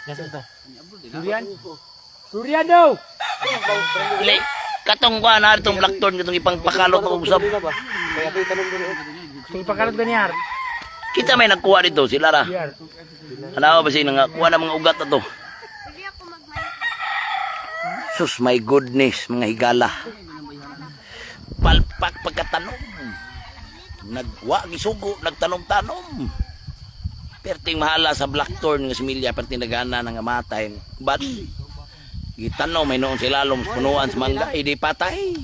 Nasaan to? Durian? Durian daw! Dili. Katong kuha na itong blackthorn, katong ipangpakalot ng usap. Ito ipakalot ganyan. Kita may nagkuha dito, sila ra. Ano ba siya nangkuha ng mga ugat na to? Sus, my goodness, mga higala. Palpak pagkatanom. Nagwa, gisugo, nagtanom-tanom. Perting mahala sa blackthorn nga similya, perting nagana ng amatay. But, gitanom, may noon sila lalong punuan sa mangga, hindi patay.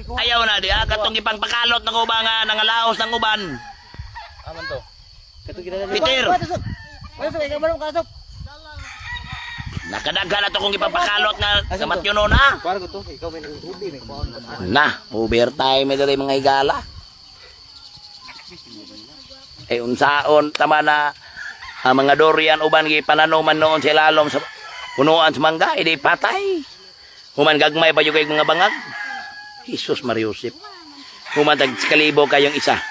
Ayaw na di, katong ipangpakalot ng uban nga, nangalaos ng uban. Aman to? Peter! Nakadaghan na to kung ipangpakalot nga sa matyuno na. Na, overtime na rin mga higala. Eh, unsaon, tama na, ang mga durian uban, pananoman noon sila lalong sa punuan sa mangga, hindi patay. Human gagmay pa yung mga bangag. Jesus Mariusip. Human tagkalibo kayong isa.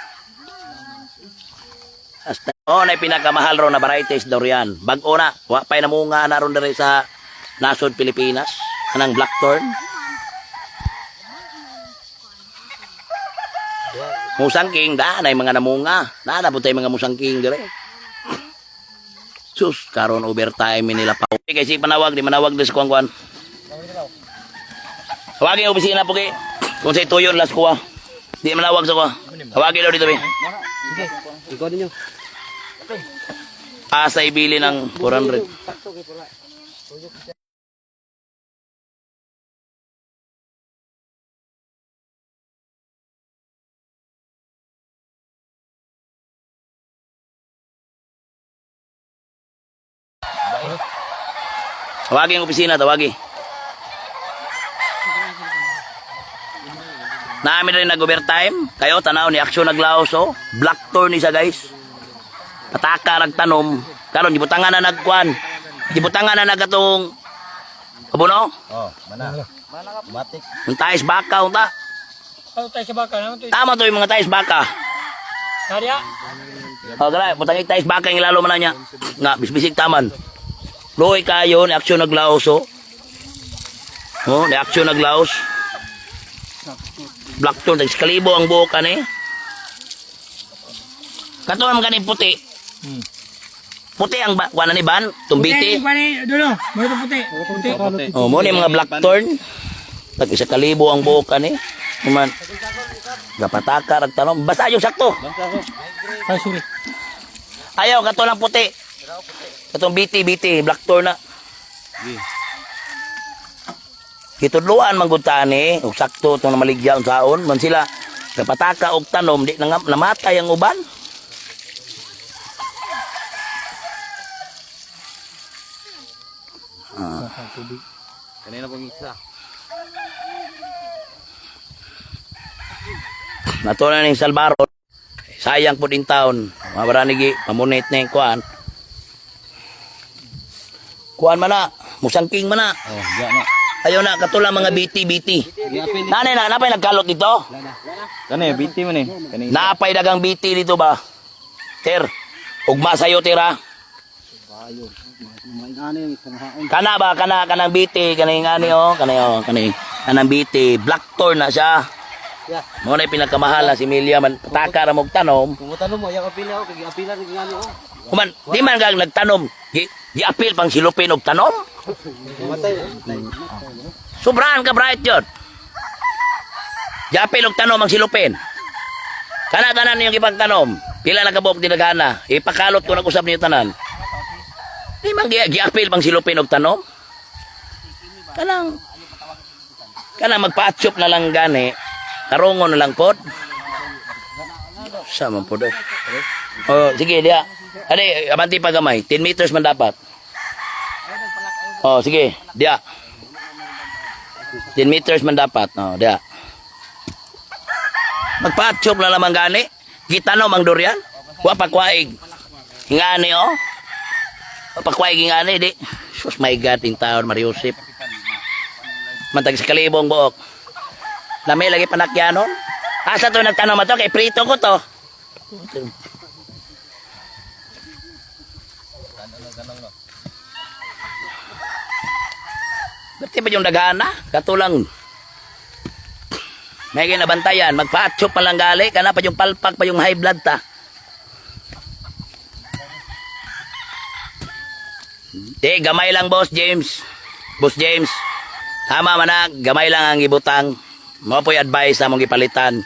Hasta, na pinakamahal ro na varieties durian. Bag-o na. Wapay na munga na ron na rin sa nasod Pilipinas. Anang blackthorn. Musangking, na yung mga namunga. Na po tayo mga musangking dire. Sus, karon overtime nila pa. Kasi panawag, di manawag din sa kuwan-kuwan. Hawagin yung opisina po kay. Kung sa'y tuyo, las kuha. Di manawag sa kuha. Hawagin daw dito, be. Sige, ikaw din nyo. Asa ibili ng 400. Tawagin yung opisina, tawagin. Namin rin nag-overtime. Kayo, tanaw ni Aksyon Naglaos, oh. Blackthorn isa, guys. Pataka, nagtanom. Karon, gibutangan na nagkuhan. Gibutangan na nagatong abono? Oh, mana. Matik. Yung tais baka, unta. Ano tayo sa baka? Tama to yung mga tais baka. Karya? O, gala, butang yung tais baka yung lalo man na niya. Nga, bisbisig taman. Loy kayo, ni Aksyon Naglaos, oh. Oh, ni Aksyon Naglaos. Blackthorn, kalibo ang buhok ka ni. Kato naman kanin puti. Puti ang kuha ni Ban, tumbiti. Puti, dulo. Mga puti. Puti. Oh, mo ni mga blackthorn. Tag isa kalibo ang buhok ka ni. Kuman. Gapataka ragtanong, basta yung sakto. Ay, sorry. Ayaw kato lang puti. Katong biti, blackthorn na. Kitudluan manggutani, ug sakto itong namaligya unsaon, man sila kapataka og tanom, di namatay ang uban. Kanina pong isa. Nato na ning Salbaro. Sayang po din taon. Mabaranigi, pamunit na yung kuan. Kuan man na, musangking man na. Oh, ya na. Ayaw na, katulang mga biti. Nanay na, napay nagkalot dito? Kani biti man eh. Kani. Napay dagang biti dito ba? Ter, ugma sa'yo, tira. Kana ba, kanang biti, kanang kanang biti, blackthorn na siya. Mo na pinakamahal na si Milya man, pataka ra mog tanom. Kung tanom mo, yang apil ako, kay apila ning ngani oh. Kuman, di man gag nagtanom, gi-apil pang silupin og tanom. Sobrahan ka bright yun. Gi-apil og tanom ang silupin. Kana tanan yung ipagtanom, pila na kabuok dinagana, ipakalot ko nag-usab niyo tanan. Di man gi-apil pang silupin og tanom. Kanang magpa-atsyop na lang gani, karungon na lang pod. Sama po doon. Oh, sige, dia. Ade, abanti pa gamay. 10 meters man dapat. Oh, sige, dia. 10 meters man dapat. Oh, dia. Magpa-chop na lamang gani. Gitanom ang durian. Wa pakwaig. Ngani, oh. Wa pakwaig ngani, di. Sus, my God, in taon, Mariusip. Mantag sa kalibong buok. Lamay lagi panakyanon. Asa to nagtanong mo to? Kay prito ko to. Berti ba yung dagana? Katulang. May ginabantayan. Magpa-atchop pa lang gali. Kana pa yung palpak pa yung high blood ta. Gamay lang boss James. Boss James. Tama man na. Gamay lang ang ibutang. Mo po'y advice na mong gipalitan.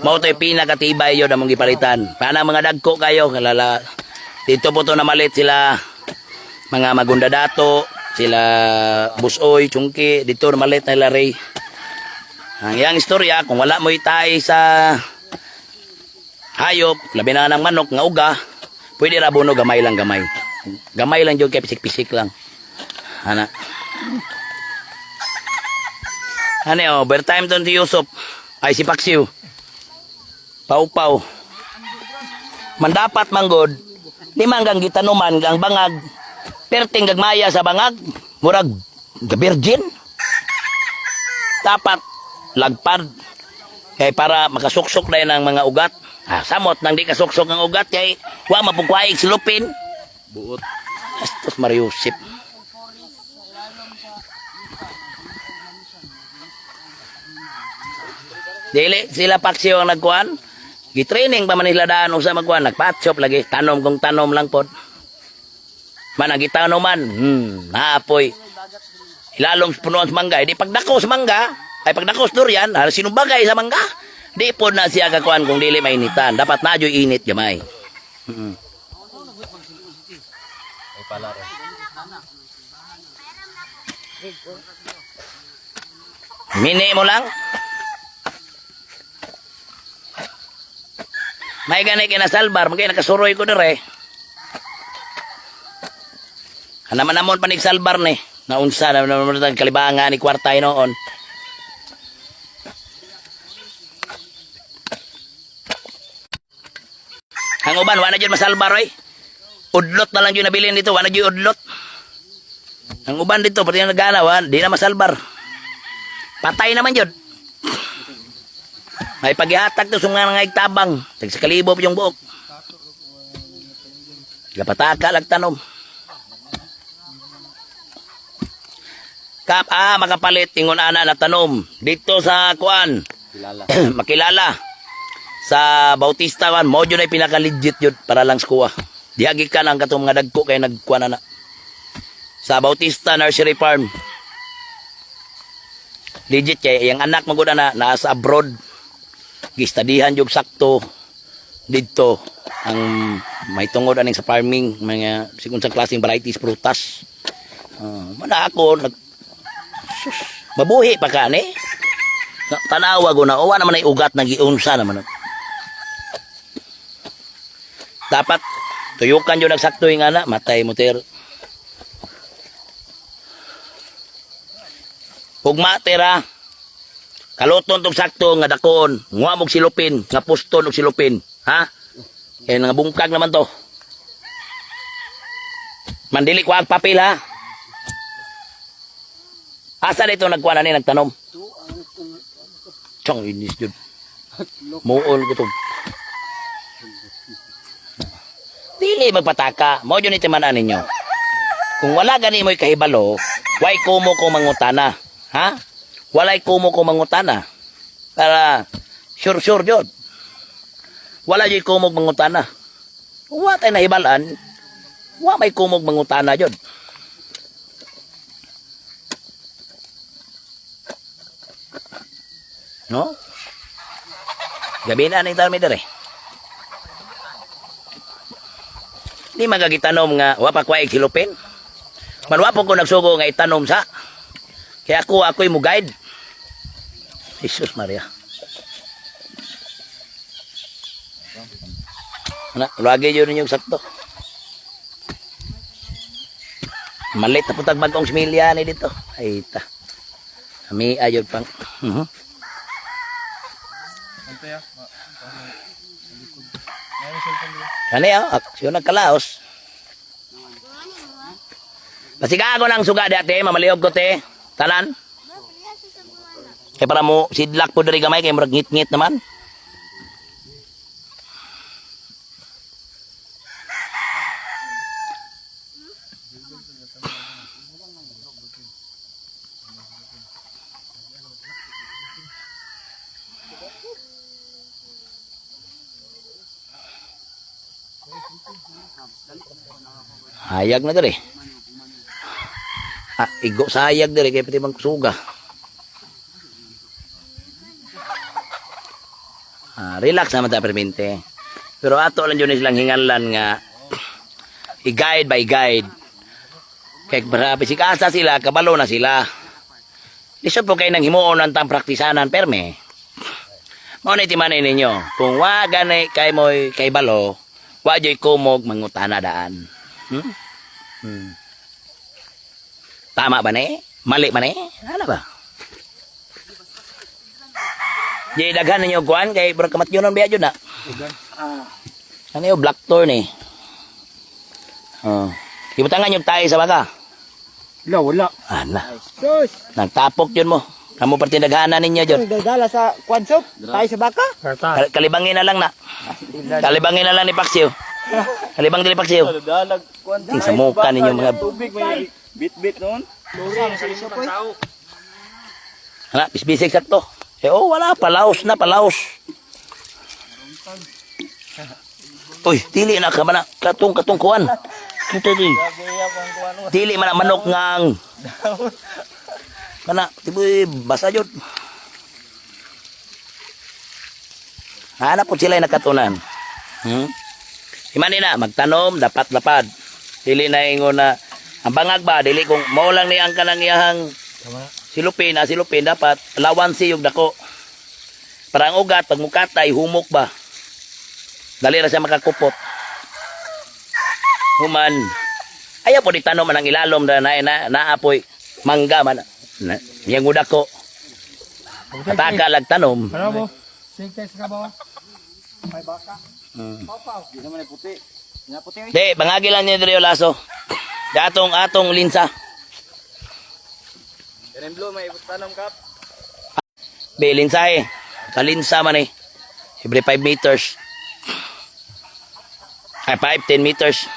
Mo to'y pinakatibay yun na mong gipalitan. Para mga dagko kayo. Kalala. Dito po to na malit sila. Mga magundadato. Sila Busoy, Chungki. Dito na malit na Ray. Ang iyang istorya, kung wala mo itay sa hayop, labi na ng manok, nga uga, pwede rabono gamay lang gamay. Gamay lang dyan, kaya pisik-pisik lang. Ana. Ano, overtime doon si Yusuf. Ay, si Paksiw. Pau-pau. Mandapat manggod, di man gang gitanuman, gang bangag, perting gagmaya sa bangag, murag, virgin. Dapat, lagpad kay para makasuksok na yun ang mga ugat. Samot nang di kasuksok ang ugat kay wa mapugwaig silupin buot. Astos Mariusip. Dili sila Paksiw ang nagkuhan. Gitraining pa man nila daan usa magkuhan, nagpatshop lagi, tanom kung tanom lang pod. Man gitanoman, naapoy. Ilalong puno sa mangga, di pagdako sa mangga, ay pagdakos durian, sinubagay sa mangga. Di po na siya kakuan kung dili mainitan. Dapat na dyo'y init gamay. Ay pala rin. Mini mo lang. May ganay kinasalbar, magay nakasuroy ko dire. Hanaman namon panig salbar ni. Naunsa na kalibangan ni kwartay noon. Ang uban, wala dyan masalbar, oy. Udlot na lang yung nabilin dito, wala dyan udlot. Ang uban dito, pati yung nagana, di na masalbar. Patay naman yun. May paghihatag to, sunga nga igtabang. Tagsakalibo yung buok. Kapataka, lagtanom. Makapalit, ingon ana na tanom. Dito sa kuan, makilala. Sa Bautista man, mo yun ay pinaka-legit yun para lang skuha. Dihagi ka ang katong mga dagko kay nagkuha na. Sa Bautista Nursery Farm. Legit kay yung anak mo na nasa abroad. Gistadihan yung sakto dito ang may tungod aning sa farming, mga sigun sa klaseng varieties prutas. Mana ako mabuhi pa ka ni. Tanawa ko na, owa naman ay ugat na giunsa naman. Dapat tuyukan yung nagsakto yung ana, matay mo ter. Hugma tera, kaluton tong sakto nga dakon, nguha mong silupin, nga puston og silupin, ha? Kaya nga bungkag naman to. Mandili ko ang papel ha. Asa dito nagkuha na ni nagtanom? Chong inis yun. Muol ko to. Dili magpataka. Mo yun itimanan ninyo. Kung wala gani mo'y kahibalo, way kumo kong mangutana. Ha? Walay kumo kong mangutana. Para sure yun. Wala yun kumog mangutana. Kung wala tayo nahibalaan, wala may kumog mangutana yun. No? Gabi na ning tarmi dere. Di magagitanom nga wa pa kwaig silupin. Manwa po ko nagsugo nga itanom sa. Kaya ako'y mo guide. Jesus Maria. Ana, lagi yun yung sakto. Malit na putag bagong similya ni dito. Ay ta. Kami ayod pang. Ano yan? Aksyon nagkalaos. Pasiga ako ng suga dati, mamaliyog ko te. Tanan? Kaya para mo sidlak po dari gamay, kaya marag ngit-ngit naman. Hayag na diri. Igo sa hayag diri kay pati bang suga. Relax naman ta permente. Pero ato lang yun silang hingalan nga i-guide by guide. Kaya marami si kasa sila, kabalo na sila. Lisod po kayo nang himuon ang tang praktisanan, perme. Mauna itimanay ninyo, kung wagane kay mo'y kay balo, wajoy kumog mangutana daan. Tama ba ne? Mali ba ne? Ano ba? Di daghan ninyo kuhan kay bro kamatyon biya jud na. Ano yung black thorn eh. Ibutangan yung tayo sa baka. Wala. Ana. Sus, Nagtapok yun mo. Kamu pati daghanan ninyo dyan. dala sa kwansop, tayo sa baka. Karta. Kalibangin na lang na. Kalibangin na lang ni Paksiw. Kalibang din ni Paksiw. Dalag kuan. Ting sa mukha ninyo mga... Tubig may bit-bit noon. Hala, bisbisig sakto. Wala. Palaos na, palaos. Uy, dili na ka man na. Katong kuwan. Dili man na manok ngang. Mana, tiboy basa jud. Hanap po sila yung nakatunan. Imani na, magtanom, dapat lapad. Dili na ingon na, ang bangag ba, dili kung maulang niyang kanang iyahang silupin, dapat lawansi yung dako. Parang ugat, pag mukatay, humok ba. Dali na siya makakupot. Human, ayaw po di tanom ang ilalom na naapoy mangga man. Yang udak ko. Pataka lag tanom. Ano mo? Sige sa kabaw. Di naman ay puti. Nga puti. Di, bangagi lang niya diri laso. Atong linsa. Yan blue may tanong kap. Be, linsa eh. Kalinsa man eh. Every 5 meters. Ay, 5, 10 meters.